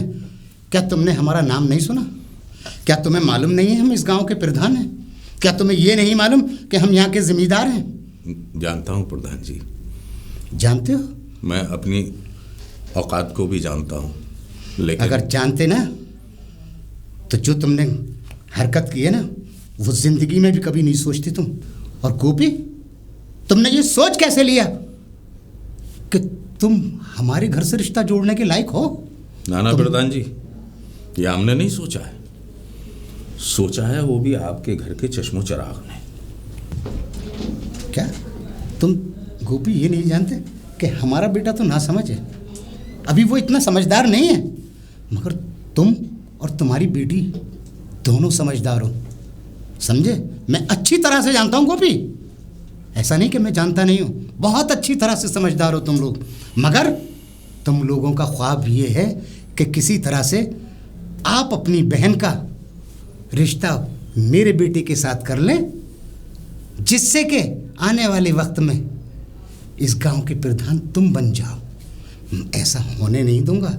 क्या तुमने हमारा नाम नहीं सुना? क्या तुम्हें मालूम नहीं है हम इस गांव के प्रधान हैं? क्या तुम्हें ये नहीं मालूम कि हम यहाँ के जिम्मेदार हैं? जानता हूँ प्रधान जी। जानते हो? मैं अपनी औकात को भी जानता हूँ, लेकिन अगर जानते ना तो जो तुमने हरकत की है ना, वो जिंदगी में भी कभी नहीं सोचती तुम। और गोपी, तुमने ये सोच कैसे लिया कि तुम हमारे घर से रिश्ता जोड़ने के लायक हो? नाना प्रधान जी, ये हमने नहीं सोचा है, सोचा है वो भी आपके घर के चश्मो चराग ने। क्या तुम गोपी ये नहीं जानते कि हमारा बेटा तो नासमझ है, अभी वो इतना समझदार नहीं है, मगर तुम और तुम्हारी बेटी दोनों समझदार हो, समझे? मैं अच्छी तरह से जानता हूँ गोपी, ऐसा नहीं कि मैं जानता नहीं हूँ, बहुत अच्छी तरह से समझदार हो तुम लोग। मगर तुम लोगों का ख्वाब ये है कि किसी तरह से आप अपनी बहन का रिश्ता मेरे बेटे के साथ कर लें, जिससे कि आने वाले वक्त में इस गांव के प्रधान तुम बन जाओ। ऐसा होने नहीं दूंगा।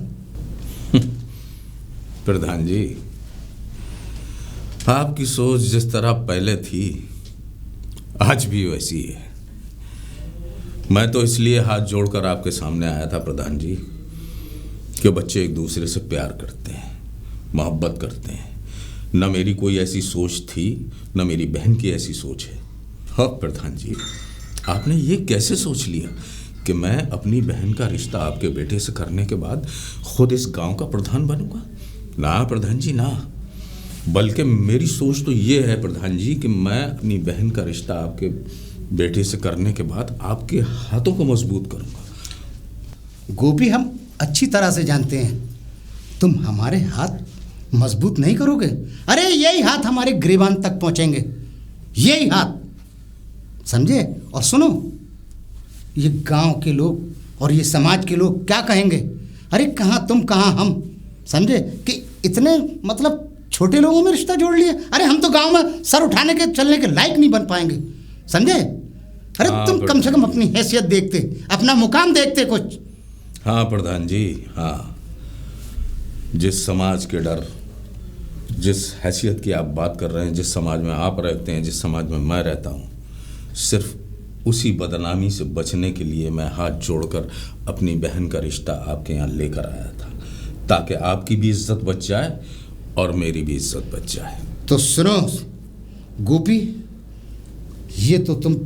प्रधान जी, आपकी सोच जिस तरह पहले थी आज भी वैसी है। मैं तो इसलिए हाथ जोड़कर आपके सामने आया था प्रधान जी कि बच्चे एक दूसरे से प्यार करते हैं, मोहब्बत करते हैं। न मेरी कोई ऐसी सोच थी, न मेरी बहन की ऐसी सोच है। हाँ प्रधान जी, आपने ये कैसे सोच लिया कि मैं अपनी बहन का रिश्ता आपके बेटे से करने के बाद खुद इस गांव का प्रधान बनूंगा? ना प्रधान जी ना, बल्कि मेरी सोच तो ये है प्रधान जी कि मैं अपनी बहन का रिश्ता आपके बेटे से करने के बाद आपके हाथों को मजबूत करूंगा। गोपी, हम अच्छी तरह से जानते हैं तुम हमारे हाथ मजबूत नहीं करोगे। अरे यही हाथ हमारे गिरेबान तक पहुंचेंगे, यही हाथ, समझे? और सुनो, ये गांव के लोग और ये समाज के लोग क्या कहेंगे? अरे कहाँ तुम कहाँ हम, समझे? कि इतने मतलब छोटे लोगों में रिश्ता जोड़ लिया। अरे हम तो गांव में सर उठाने के चलने के लायक नहीं बन पाएंगे, समझे? अरे तुम कम से कम अपनी हैसियत देखते, अपना मुकाम देखते कुछ। हाँ प्रधान जी, हाँ, जिस समाज के डर, जिस हैसियत की आप बात कर रहे हैं, जिस समाज में आप रहते हैं, जिस समाज में मैं रहता हूँ, सिर्फ उसी बदनामी से बचने के लिए मैं हाथ जोड़कर अपनी बहन का रिश्ता आपके यहाँ लेकर आया था, ताकि आपकी भी इज्जत बच जाए और मेरी भी इज्जत बच जाए। तो सुनो गोपी, ये तो तुम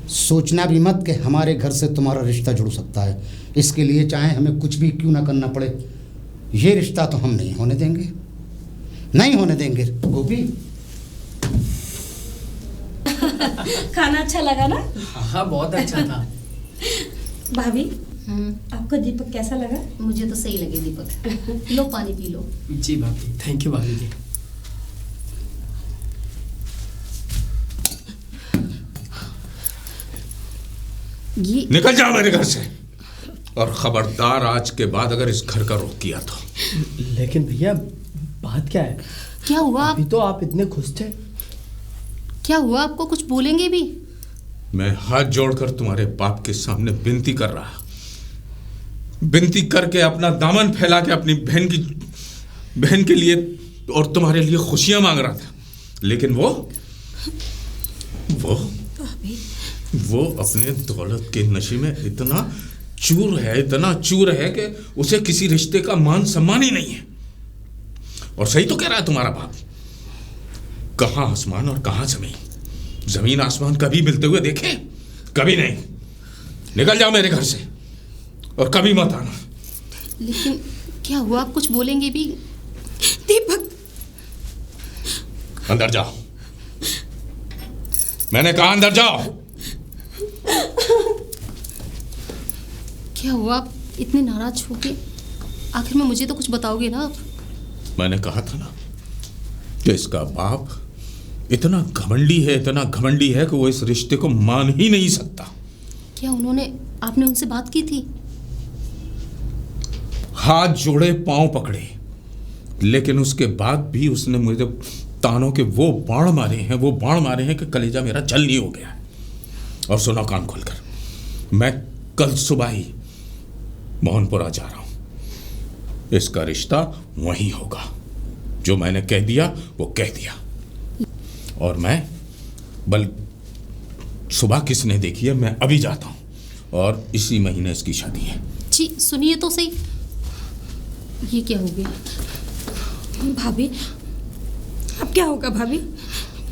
सोचना भी मत कि हमारे घर से तुम्हारा रिश्ता जुड़ सकता है। इसके लिए चाहे हमें कुछ भी क्यों ना करना पड़े, ये रिश्ता तो हम नहीं होने देंगे, नहीं होने देंगे गोपी। खाना अच्छा लगा ना? हाँ बहुत अच्छा था। भाभी, आपको दीपक कैसा लगा? मुझे तो सही लगे दीपक। लो पानी पी लो। जी भाभी, थैंक यू भाभी जी। ये निकल जाओ मेरे घर से, और खबरदार आज के बाद अगर इस घर का रुख किया तो। लेकिन भैया बात क्या है? क्या हुआ? अभी तो आप इतने खुश थे। क्या हुआ? आपको कुछ बोलेंगे भी? मैं हाथ जोड़कर तुम्हारे बाप के सामने विनती कर रहा, विनती करके अपना दामन फैला के अपनी बहन के लिए और तुम्हारे लिए खुशियां मांग रहा था, लेकिन वो अपने दौलत के नशे में इतना चूर है कि उसे किसी रिश्ते का मान सम्मान ही नहीं है। और सही तो कह रहा है तुम्हारा बाप, कहां आसमान और कहां जमीन आसमान कभी मिलते हुए देखे? कभी नहीं। निकल जाओ मेरे घर से और कभी मत आना। लेकिन क्या हुआ? आप कुछ बोलेंगे भी? दीपक, अंदर जाओ, मैंने कहा अंदर जाओ। क्या हुआ? आप इतने नाराज हो के आखिर में मुझे तो कुछ बताओगे ना आप? मैंने कहा था ना कि इसका बाप इतना घमंडी है कि वो इस रिश्ते को मान ही नहीं सकता। क्या आपने उनसे बात की थी? हाथ जोड़े, पांव पकड़े, लेकिन उसके बाद भी उसने मुझे तानों के वो बाण मारे हैं कि कलेजा मेरा जल नहीं हो गया। और सुनो कान खोलकर, मैं कल सुबह ही मोहनपुरा जा रहा हूं। इसका रिश्ता वहीं होगा, जो मैंने कह दिया वो कह दिया। और मैं सुबह किसने देखी है, मैं अभी जाता हूं, और इसी महीने इसकी शादी है। जी सुनिए तो सही, ये क्या हो गया? भाभी, अब क्या होगा भाभी?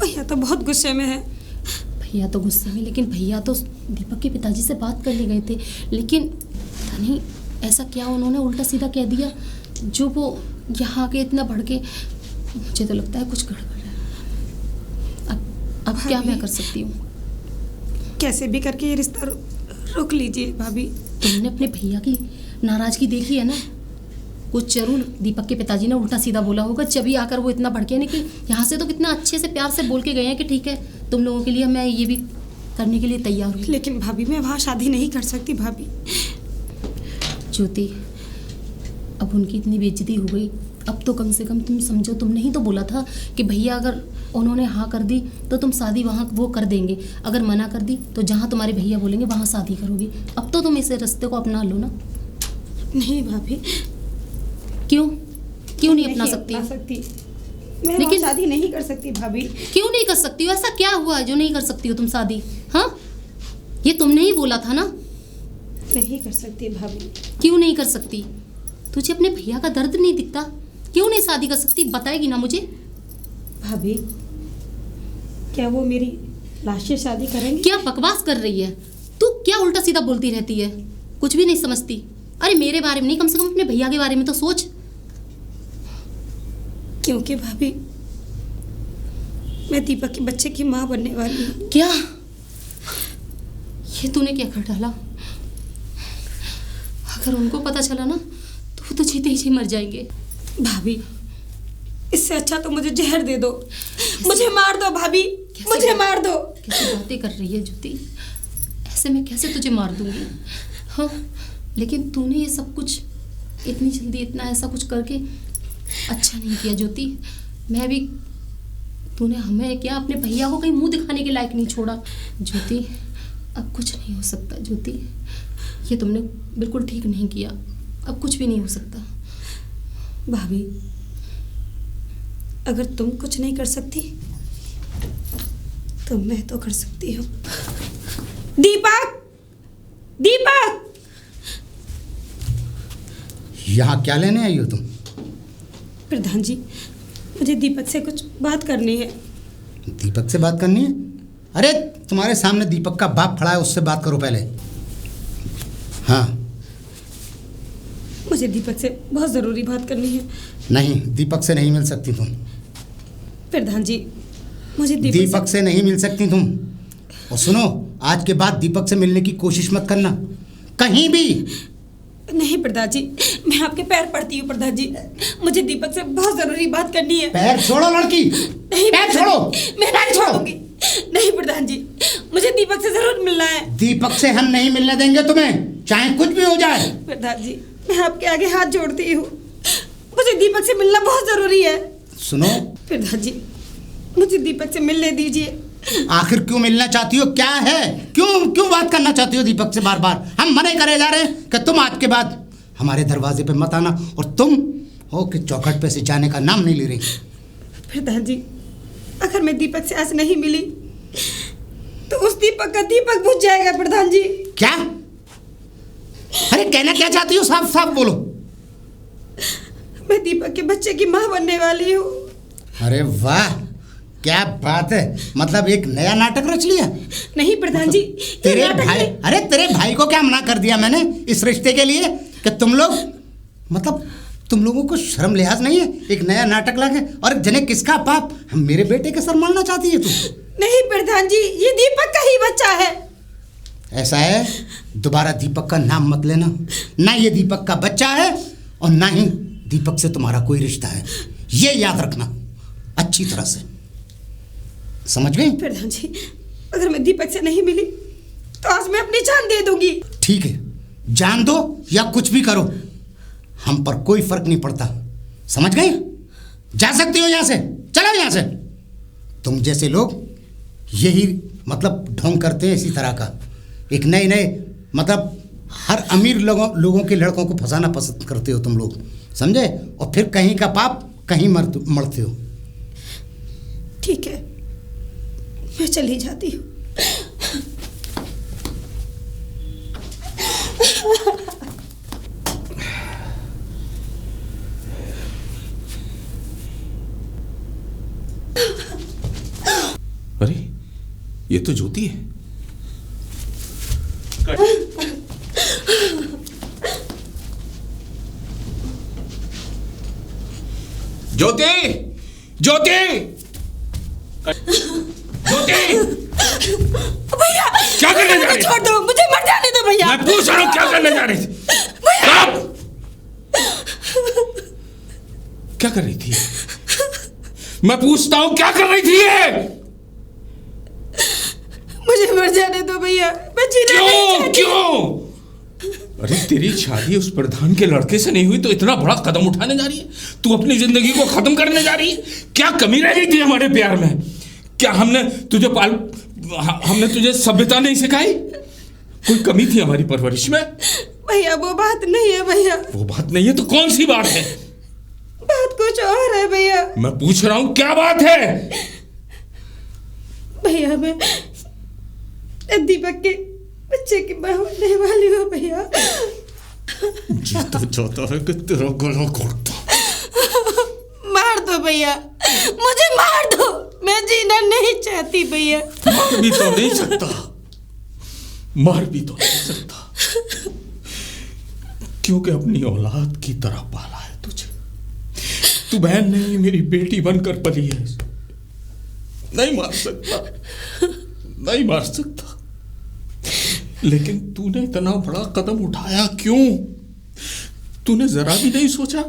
भैया तो बहुत गुस्से में है। भैया तो गुस्से में, लेकिन भैया तो दीपक के पिताजी से बात करने गए थे, लेकिन पता नहीं ऐसा क्या उन्होंने उल्टा सीधा कह दिया जो वो यहाँ आके इतना भड़के। मुझे तो लगता है कुछ गड़बड़ है। अब क्या मैं कर सकती हूँ? कैसे भी करके ये रिश्ता रोक लीजिए भाभी। तुमने अपने भैया की नाराजगी देखी है ना? कुछ जरूर दीपक के पिताजी ने उल्टा सीधा बोला होगा, जब आकर वो इतना भड़के। नहीं कि यहाँ से तो कितना अच्छे से प्यार से बोल के गए हैं कि ठीक है तुम लोगों के लिए मैं ये भी करने के लिए तैयार हूँ। लेकिन भाभी मैं वहाँ शादी नहीं कर सकती भाभी। ज्योति, अब उनकी इतनी बेइज्जती हो गई, अब तो कम से कम तुम समझो। तुमने ही तो बोला था कि भैया अगर उन्होंने हाँ कर दी तो तुम शादी वहाँ वो कर देंगे, अगर मना कर दी तो जहाँ तुम्हारे भैया बोलेंगे वहाँ शादी करोगी। अब तो तुम इस रास्ते को अपना लो ना। नहीं भाभी। क्यों नहीं अपना सकती? मैं लेकिन शादी नहीं कर सकती भाभी। क्यों नहीं कर सकती हो? ऐसा क्या हुआ है जो नहीं कर सकती हो तुम शादी? हाँ, ये तुमने ही बोला था ना। नहीं कर सकती भाभी। क्यों नहीं कर सकती? तुझे अपने भैया का दर्द नहीं दिखता? क्यों नहीं शादी कर सकती? बताएगी ना मुझे? भाभी क्या वो मेरी लाश से शादी करेंगे? क्या बकवास कर रही है तू? क्या उल्टा सीधा बोलती रहती है, कुछ भी नहीं समझती। अरे मेरे बारे में नहीं, कम से कम अपने भैया के बारे में तो सोच। क्योंकि भाभी मैं दीपक के बच्चे की माँ बनने वाली हूँ। क्या ये तूने क्या कर डाला? अगर उनको पता चला ना तो वो तो जीते ही जी मर जाएंगे। भाभी इससे अच्छा तो मुझे जहर दे दो, मुझे मार दो भाभी, मुझे मार दो। कैसी बातें कर रही है ज्योति? ऐसे में कैसे तुझे मार दूंगी? हाँ, लेकिन तूने ये सब कुछ इतनी जल्दी इतना ऐसा कुछ करके अच्छा नहीं किया ज्योति। मैं भी, तूने हमें क्या अपने भैया को कहीं मुंह दिखाने के लायक नहीं छोड़ा। ज्योति अब कुछ नहीं हो सकता। ज्योति ये तुमने बिल्कुल ठीक नहीं किया, अब कुछ भी नहीं हो सकता। भाभी अगर तुम कुछ नहीं कर सकती तो मैं तो कर सकती हूँ। दीपक, दीपक! यहाँ क्या लेने आई हो तुम? प्रधान जी मुझे दीपक से कुछ बात करनी है। दीपक से बात करनी है? अरे तुम्हारे सामने दीपक का बाप खड़ा है, उससे बात करो पहले। हाँ, मुझे दीपक से बहुत ज़रूरी बात करनी है। नहीं, दीपक से नहीं मिल सकती तुम। प्रधान जी मुझे दीपक से नहीं मिल सकती तुम। और सुनो, आज के बाद दीपक से मिलने की कोशिश मत करना कहीं भी। नहीं प्रधान जी, मैं आपके पैर पड़ती हूँ प्रधान जी, मुझे दीपक से बहुत ज़रूरी बात करनी है। पैर छोड़ो लड़की, नहीं पैर छोड़ो। मैं नहीं छोड़ूंगी। नहीं प्रधान जी, मुझे दीपक से जरूर मिलना है। दीपक से हम नहीं मिलने देंगे तुम्हें, चाहे कुछ भी हो जाए। प्रधान जी मैं आपके आगे हाथ जोड़ती हूँ, मुझे दीपक से मिलना बहुत जरूरी है। सुनो प्रधान जी मुझे दीपक से मिलने दीजिए। आखिर क्यों मिलना चाहती हो? क्या है? क्यों बात करना चाहती हो दीपक से? बार बार हम मने करे जा रहे हैं कि तुम आज के बाद हमारे दरवाजे पे मत आना, और तुम हो कि चौखट पे से जाने का नाम नहीं ले रही। प्रधान जी अगर मैं दीपक से आज नहीं मिली तो उस दीपक का दीपक बुझ जाएगा। प्रधान जी क्या? अरे कहना क्या चाहती हो? साफ साफ बोलो। मैं दीपक के बच्चे की माँ बनने वाली हूँ। अरे वाह, क्या बात है! मतलब एक नया नाटक रच लिया। नहीं प्रधान जी, तेरे भाई, अरे तेरे भाई को क्या मना कर दिया मैंने इस रिश्ते के लिए कि तुम लोग, मतलब तुम लोगों को शर्म लिहाज नहीं है? एक नया नाटक लगे और जने किसका पाप, हम मेरे बेटे के सर मारना चाहती है तू? नहीं प्रधान जी, ये दीपक का ही बच्चा है। ऐसा है, दोबारा दीपक का नाम मत लेना। ना ये दीपक का बच्चा है और ना ही दीपक से तुम्हारा कोई रिश्ता है, ये याद रखना अच्छी तरह से, समझ गई? प्रधान जी अगर मैं दीपक से नहीं मिली तो आज मैं अपनी जान दे दूंगी। ठीक है, जान दो या कुछ भी करो, हम पर कोई फर्क नहीं पड़ता, समझ गई? जा सकती हो यहाँ से, चलो यहाँ से। तुम जैसे लोग यही मतलब ढोंग करते हैं इसी तरह का, एक नए मतलब हर अमीर लोगों के लड़कों को फंसाना पसंद करते हो तुम लोग, समझे? और फिर कहीं का पाप कहीं मरते हो। ठीक है, मैं चली जाती हूँ। ये तो ज्योति है। ज्योति, ज्योति, ज्योति, भैया क्या करने जा रही? छोड़ दो, मुझे मर जाने दो भैया। मैं पूछ रहा हूँ क्या करने जा रही थी? क्या कर रही थी? मैं पूछता हूँ क्या कर रही थी ये? मुझे मर जाने दो भैया, मैं जीना नहीं क्यों चाहती। क्यों? अरे तेरी शादी उस प्रधान के लड़के से नहीं हुई तो इतना बड़ा कदम उठाने जा रही है? तू अपनी जिंदगी को खत्म करने जा रही है? क्या कमी रह गई थी हमारे प्यार में? क्या हमने तुझे सभ्यता नहीं सिखाई? कोई कमी थी हमारी परवरिश में? भैया वो बात नहीं है भैया। वो बात नहीं है तो कौन सी बात है? बात कुछ और है भैया। मैं पूछ रहा हूं क्या बात है? भैया मैं दीपक के बच्चे की मां होने वाली हूँ भैया। जी तो चाहता है कि तेरा गला घोटता। मार दो भैया, मुझे मार दो, मैं जीना नहीं चाहती भैया। मार भी तो नहीं सकता, मार भी तो नहीं सकता, क्योंकि अपनी औलाद की तरह पाला है तुझे। तू बहन नहीं, मेरी बेटी बनकर पली है। नहीं मार सकता, नहीं मार सकता। लेकिन तूने इतना बड़ा कदम उठाया क्यों? तूने जरा भी नहीं सोचा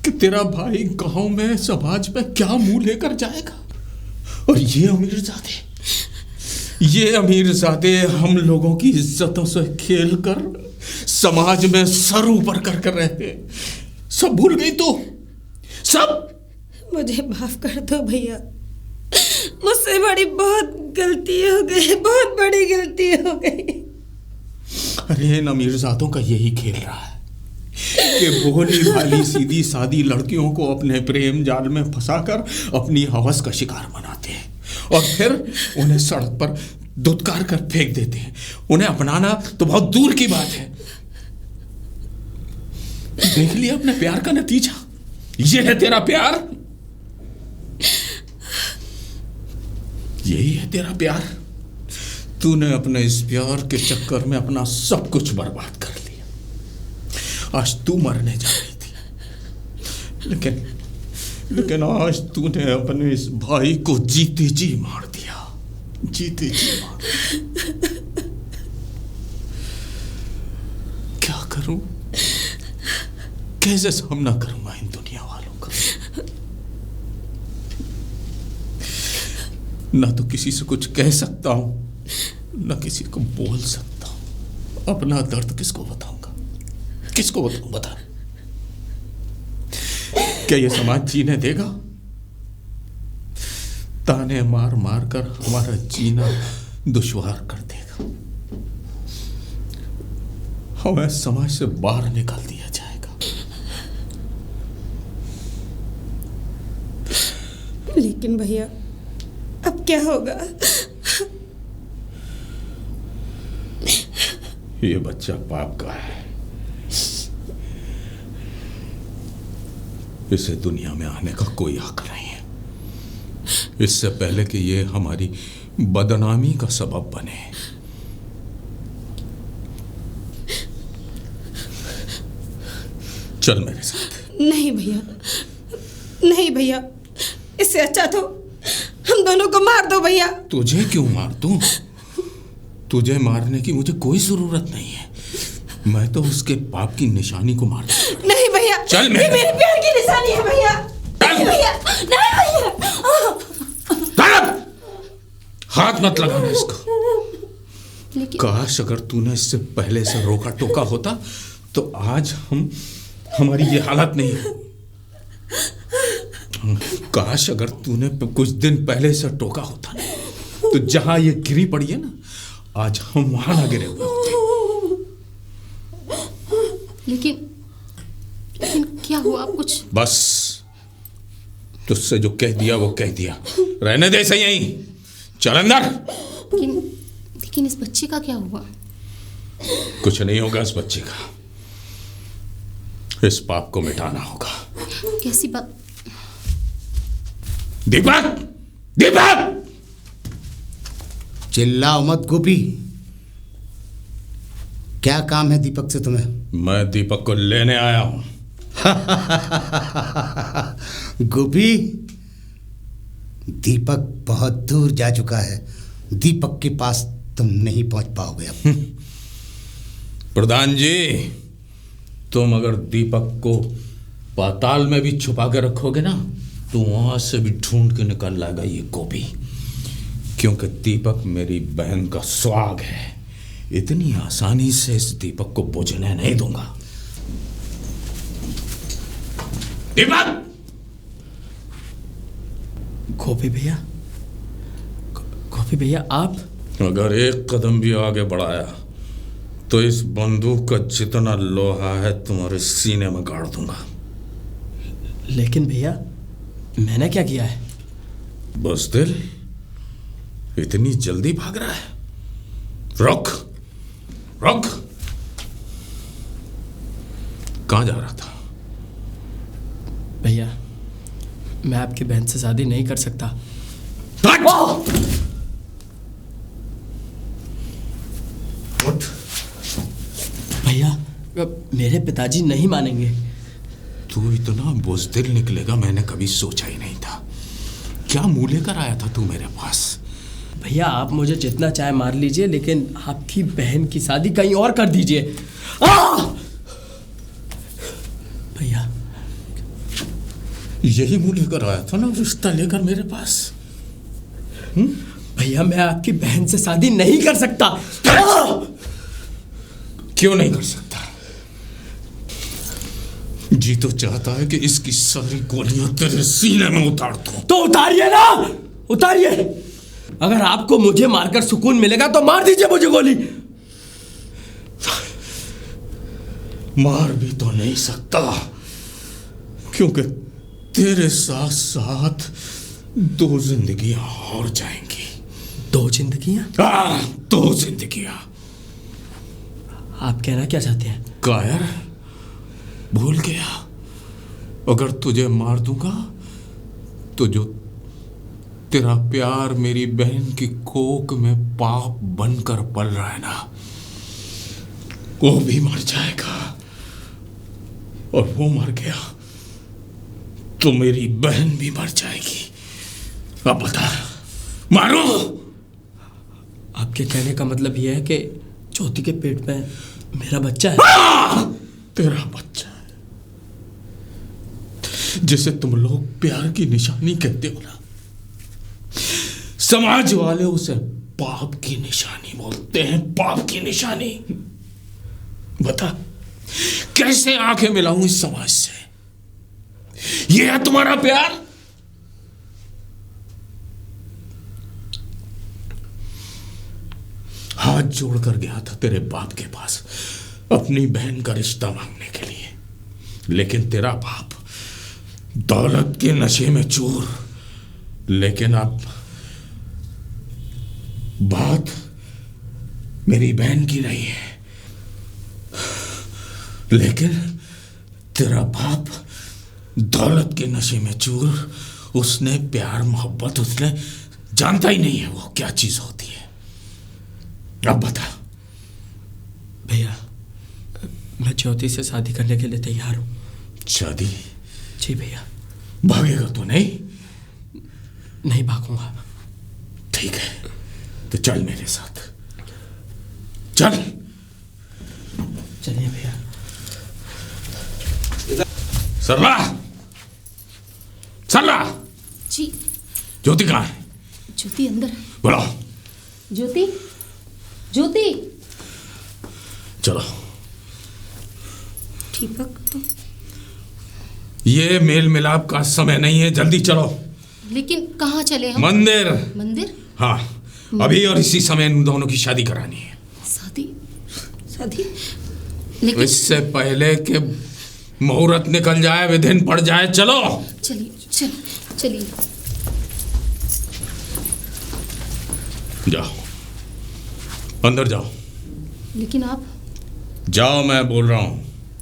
कि तेरा भाई गांव में, समाज में क्या मुंह लेकर जाएगा? और ये अमीरजादे हम लोगों की इज्जतों से खेलकर समाज में सर ऊपर कर कर रहते हैं। सब भूल गई तो सब। मुझे माफ कर दो भैया, मुझसे बड़ी बहुत गलती हो गई, बहुत बड़ी गलती हो गई। अरे इन अमीरजादों का यही खेल रहा है कि भोली भाली सीधी सादी लड़कियों को अपने प्रेम जाल में फंसाकर अपनी हवस का शिकार बनाते हैं और फिर उन्हें सड़क पर धुतकार कर फेंक देते हैं। उन्हें अपनाना तो बहुत दूर की बात है। देख लिया अपने प्यार का नतीजा? ये है तेरा प्यार? यही है तेरा प्यार? तूने अपने इस प्यार के चक्कर में अपना सब कुछ बर्बाद कर लिया। आज तू मरने जा रही थी, लेकिन आज तूने अपने इस भाई को जीते जी मार दिया, जीते जी मार दिया। क्या करूं, कैसे सामना करूं मैं इन दुनिया वालों का? ना तो किसी से कुछ कह सकता हूं, ना किसी को बोल सकता हूं। अपना दर्द किसको बताऊंगा, किसको बताऊं? बता, क्या ये समाज जीने देगा? ताने मार मार कर हमारा जीना दुश्वार कर देगा। हमें समाज से बाहर निकाल दिया जाएगा। लेकिन भैया अब क्या होगा? ये बच्चा पाप का है। इसे दुनिया में आने का कोई हक नहीं है। इससे पहले कि ये हमारी बदनामी का सबब बने, चल मेरे साथ। नहीं भैया, नहीं भैया, इससे अच्छा तो हम दोनों को मार दो भैया। तुझे क्यों मार दूं? तुझे मारने की मुझे कोई जरूरत नहीं है। मैं तो उसके पाप की निशानी को मार दूंगा। नहीं भैया, चल ये मेरे प्यार की निशानी है भैया। नहीं भैया, नहीं भैया। हाथ मत लगाना इसको। लेकिन काश अगर तूने इससे पहले से रोका टोका होता तो आज हमारी ये हालत नहीं हो। काश अगर तूने कुछ दिन पहले से टोका होता ना, तो जहां ये गिरी पड़ी है ना, आज हम वहां ना गिरे हुए होते। लेकिन क्या हुआ? आप कुछ बस तुझसे जो कह दिया वो कह दिया। रहने दे सही यहीं, चल अंदर। लेकिन इस बच्चे का क्या हुआ? कुछ नहीं होगा इस बच्चे का। इस पाप को मिटाना होगा। कैसी बात? दीपक, दीपक, चिल्लाओ मत गोपी। क्या काम है दीपक से तुम्हें? मैं दीपक को लेने आया हूं। गोपी, दीपक बहुत दूर जा चुका है। दीपक के पास तुम नहीं पहुंच पाओगे अब। प्रधान जी, तुम अगर दीपक को पाताल में भी छुपा के रखोगे ना, तो वहां से भी ढूंढ के निकल लाएगा ये गोपी। क्योंकि दीपक मेरी बहन का सुहाग है। इतनी आसानी से इस दीपक को बुझने नहीं दूंगा। दीपक! गोपी भैया, गोपी भैया आप? अगर एक कदम भी आगे बढ़ाया तो इस बंदूक का जितना लोहा है तुम्हारे सीने में गाड़ दूंगा। लेकिन भैया, मैंने क्या किया है? बुज़दिल, इतनी जल्दी भाग रहा है? रुक रुक। कहां जा रहा था? भैया, मैं आपकी बहन से शादी नहीं कर सकता। उठ। भैया, मेरे पिताजी नहीं मानेंगे। तू इतना बुज़दिल निकलेगा मैंने कभी सोचा ही नहीं था। क्या मुंह लेकर आया था तू मेरे पास? भैया, आप मुझे जितना चाहे मार लीजिए, लेकिन आपकी बहन की शादी कहीं और कर दीजिए। भैया, यही मुंह लेकर आया था ना रिश्ता लेकर मेरे पास? भैया, मैं आपकी बहन से शादी नहीं कर सकता। क्यों नहीं कर सकता? जी तो चाहता है कि इसकी सारी गोलियां तेरे सीने में उतार दूं। तो उतारिए ना, उतारिए। अगर आपको मुझे मारकर सुकून मिलेगा तो मार दीजिए मुझे गोली। मार भी तो नहीं सकता, क्योंकि तेरे साथ साथ 2 जिंदगियां और जाएंगी। 2 जिंदगियां? 2 जिंदगियां। आप कहना क्या चाहते हैं? कायर, भूल गया? अगर तुझे मार दूंगा तो जो तेरा प्यार मेरी बहन की कोख में पाप बनकर पल रहा है ना, वो भी मर जाएगा। और वो मर गया तो मेरी बहन भी मर जाएगी। अब बता, मारो? आपके कहने का मतलब यह है कि ज्योति के पेट में मेरा बच्चा है? तेरा बच्चा है, जिसे तुम लोग प्यार की निशानी कहते हो ना, समाज वाले उसे पाप की निशानी बोलते हैं। पाप की निशानी। बता, कैसे आंखें मिलाऊं इस समाज से? ये है तुम्हारा प्यार? हाथ जोड़कर गया था तेरे बाप के पास अपनी बहन का रिश्ता मांगने के लिए, लेकिन तेरा बाप दौलत के नशे में चूर। लेकिन अब बात मेरी बहन की नहीं है, लेकिन तेरा बाप दौलत के नशे में चूर। उसने प्यार मोहब्बत उसने जानता ही नहीं है वो क्या चीज होती है। अब बता। भैया, मैं ज्योति से शादी करने के लिए तैयार हूं। शादी? जी भैया। भागेगा तो नहीं? नहीं भागूंगा। ठीक है, तो चल मेरे साथ, चल। चलिए भैया। सरला, सरला। जी। ज्योति कहाँ है? ज्योति अंदर है। बुलाओ। ज्योति, ज्योति। चलो। दीपक तो ये मेल मिलाप का समय नहीं है, जल्दी चलो। लेकिन कहाँ चले हम? मंदिर। मंदिर? हाँ, अभी और इसी समय इन दोनों की शादी करानी है। शादी? शादी? लेकिन इससे पहले कि मुहूर्त निकल जाए, विधिन पड़ जाए। चलो। चलिए, चलिए। जाओ, अंदर जाओ। लेकिन आप? जाओ, मैं बोल रहा हूं।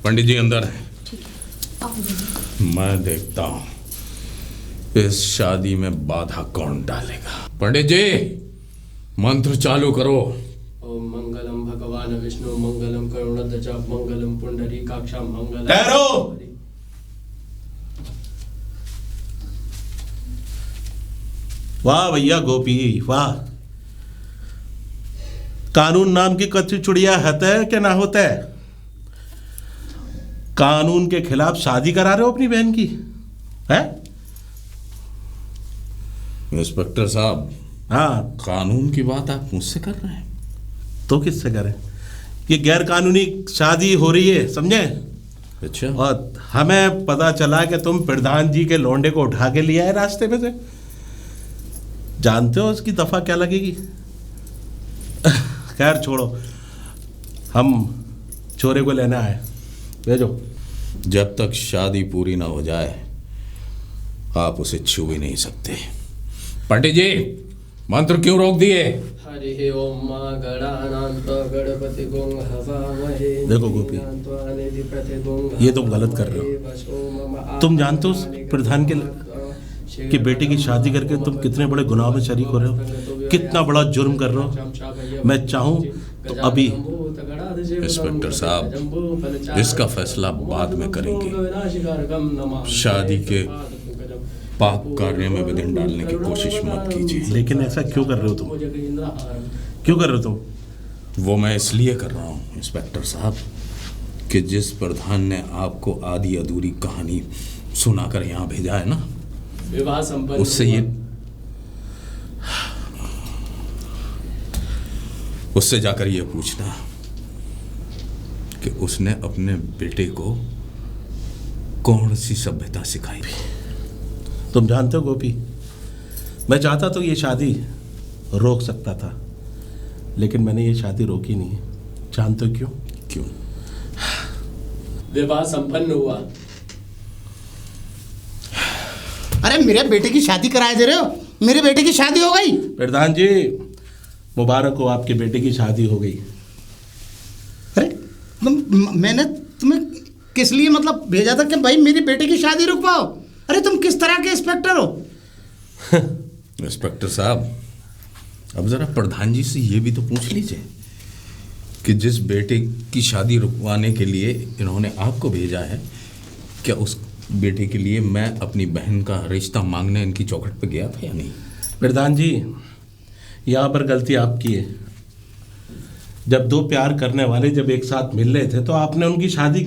पंडित जी अंदर हैं। ठीक है, आओ। मैं देखता हूं इस शादी में बाधा कौन डालेगा। पंडित जी, मंत्र चालू करो। ओम मंगलम भगवान विष्णु मंगलम करुणध्वज मंगलम पुंडरीकाक्षां मंगलम। ठहरो। वाह भैया गोपी वाह। कानून नाम की कच्ची चुड़िया होता है क्या ना होता है? कानून के खिलाफ शादी करा रहे हो अपनी बहन की है? इंस्पेक्टर साहब, हाँ कानून की बात आप मुझसे कर रहे हैं? तो किससे करें? ये गैर कानूनी शादी हो रही है, समझे? अच्छा। और हमें पता चला कि तुम प्रधान जी के लौंडे को उठा के लिया है रास्ते में से। जानते हो उसकी दफा क्या लगेगी? खैर छोड़ो, हम चोरे को लेने आए, भेजो। जब तक शादी पूरी ना हो जाए आप उसे छू भी नहीं सकते। पंडित जी, मंत्र क्यों रोक दिए? हरि ओम मां गणानान्त गणपति गुं हवामहे। देखो गोपी, ये तुम गलत कर रहे हो। तुम जानते हो उस प्रधान की बेटी की शादी करके तुम कितने बड़े गुनाह में शरीक हो रहे हो, कितना बड़ा जुर्म कर रहे हो। मैं चाहूं तो अभी। इंस्पेक्टर साहब, इसका फैसला बाद में करेंगे। शादी के पाप कार्य में विघ्न डालने की कोशिश मत कीजिए। लेकिन ऐसा क्यों कर रहे हो तुम? क्यों कर रहे हो तुम? वो मैं इसलिए कर रहा हूँ इंस्पेक्टर साहब कि जिस प्रधान ने आपको आधी अधूरी कहानी सुनाकर यहाँ भेजा है ना, विवाह संपन्न उससे जाकर ये पूछना कि उसने अपने बेटे को कौन सी सभ्यता सिखाई। तुम जानते हो गोपी, मैं चाहता तो ये शादी रोक सकता था, लेकिन मैंने ये शादी रोकी नहीं। जानते हो क्यों? क्यों? विवाह संपन्न हुआ। अरे मेरे बेटे की शादी कराए दे रहे हो? मेरे बेटे की शादी हो गई। प्रधान जी मुबारक हो, आपके बेटे की शादी हो गई। अरे मैंने तुम्हें किस लिए मतलब भेजा था कि भाई मेरी बेटे की शादी रुकवाओ? अरे तुम किस तरह के इंस्पेक्टर हो? इंस्पेक्टर साहब, अब जरा प्रधान जी से ये भी तो पूछ लीजिए कि जिस बेटे की शादी रुकवाने के लिए इन्होंने आपको भेजा है, क्या उस बेटे के लिए मैं अपनी बहन का रिश्ता मांगने इनकी चौखट पे गया था या नहीं? प्रधान जी, यहाँ पर गलती आपकी है। जब दो प्यार करने वाले जब एक साथ मिल रहे थे तो आपने उनकी शादी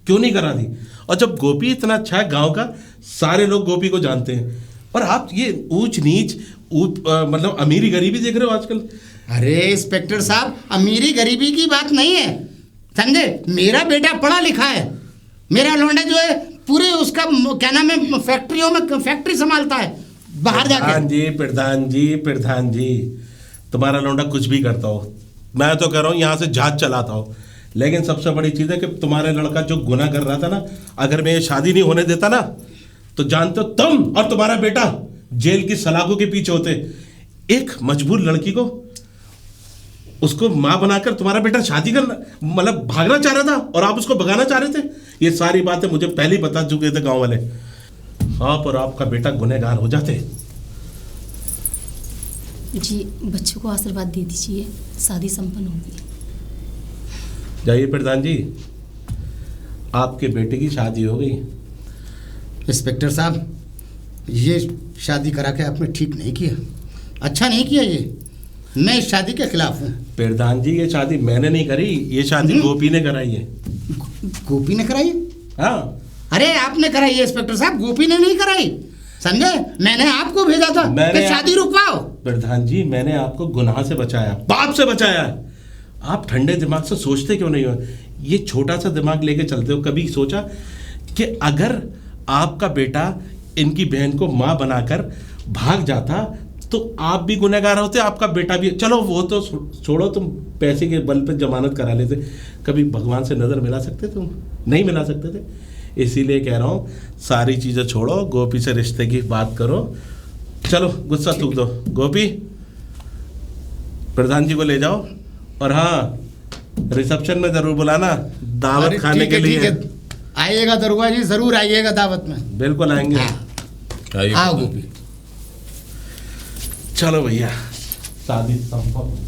क्यों नहीं करा दी? और जब गोपी इतना अच्छा है, गांव का सारे लोग गोपी को जानते हैं, और आप ये ऊंच नीच मतलब अमीरी गरीबी देख रहे हो आजकल। अरे इंस्पेक्टर साहब, अमीरी गरीबी की बात नहीं है, समझे? मेरा बेटा पढ़ा लिखा है। मेरा लौंडा जो है पूरे उसका क्या नाम है, फैक्ट्रियों में फैक्ट्री संभालता है बाहर जाके। प्रधान जी तुम्हारा लौंडा कुछ भी करता हो, मैं तो कह रहा हूँ यहाँ से जहाज चलाता हो, लेकिन सबसे बड़ी चीज़ है कि तुम्हारे लड़का जो गुनाह कर रहा था ना, अगर मैं ये शादी नहीं होने देता ना, तो जानते हो तुम और तुम्हारा बेटा जेल की सलाखों के पीछे होते। एक मजबूर लड़की को उसको माँ बनाकर तुम्हारा बेटा शादी करना मतलब भागना चाह रहा था, और आप उसको भगाना चाह रहे थे। ये सारी बातें मुझे पहले ही बता चुके थे गांव वाले। आप और आपका बेटा गुनहगार हो जाते। जी, बच्चों को आशीर्वाद दे दीजिए, शादी संपन्न हो गई। जाइए प्रधान जी, आपके बेटे की शादी हो गई। इंस्पेक्टर साहब, ये शादी करा के आपने ठीक नहीं किया, अच्छा नहीं किया। ये मैं इस शादी के खिलाफ हूँ। प्रधान जी, ये शादी मैंने नहीं करी, ये शादी गोपी ने कराई है। गोपी ने कराई? हाँ। अरे आपने कराई है इंस्पेक्टर साहब, गोपी ने नहीं कराई, समझे? मैंने आपको भेजा था कि शादी रुकवाओ। प्रधान जी, मैंने आपको गुनाह से बचाया, पाप से बचाया। आप ठंडे दिमाग से सोचते क्यों नहीं हो? ये छोटा सा दिमाग लेके चलते हो। कभी सोचा कि अगर आपका बेटा इनकी बहन को माँ बनाकर भाग जाता तो आप भी गुनहगार होते, आपका बेटा भी। चलो वो तो छोड़ो, तुम पैसे के बल पे जमानत करा लेते, कभी भगवान से नज़र मिला सकते तुम? नहीं मिला सकते थे। इसीलिए कह रहा हूँ सारी चीज़ें छोड़ो, गोपी से रिश्ते की बात करो। चलो गुस्सा थूक दो। गोपी, प्रधान जी को ले जाओ, और हाँ रिसेप्शन में ज़रूर बुलाना दावत खाने के लिए। आइएगा दरोगा जी, ज़रूर आइएगा दावत में। बिल्कुल आएंगे। आओ गोपी। चलो भैया। शादी संभव हो।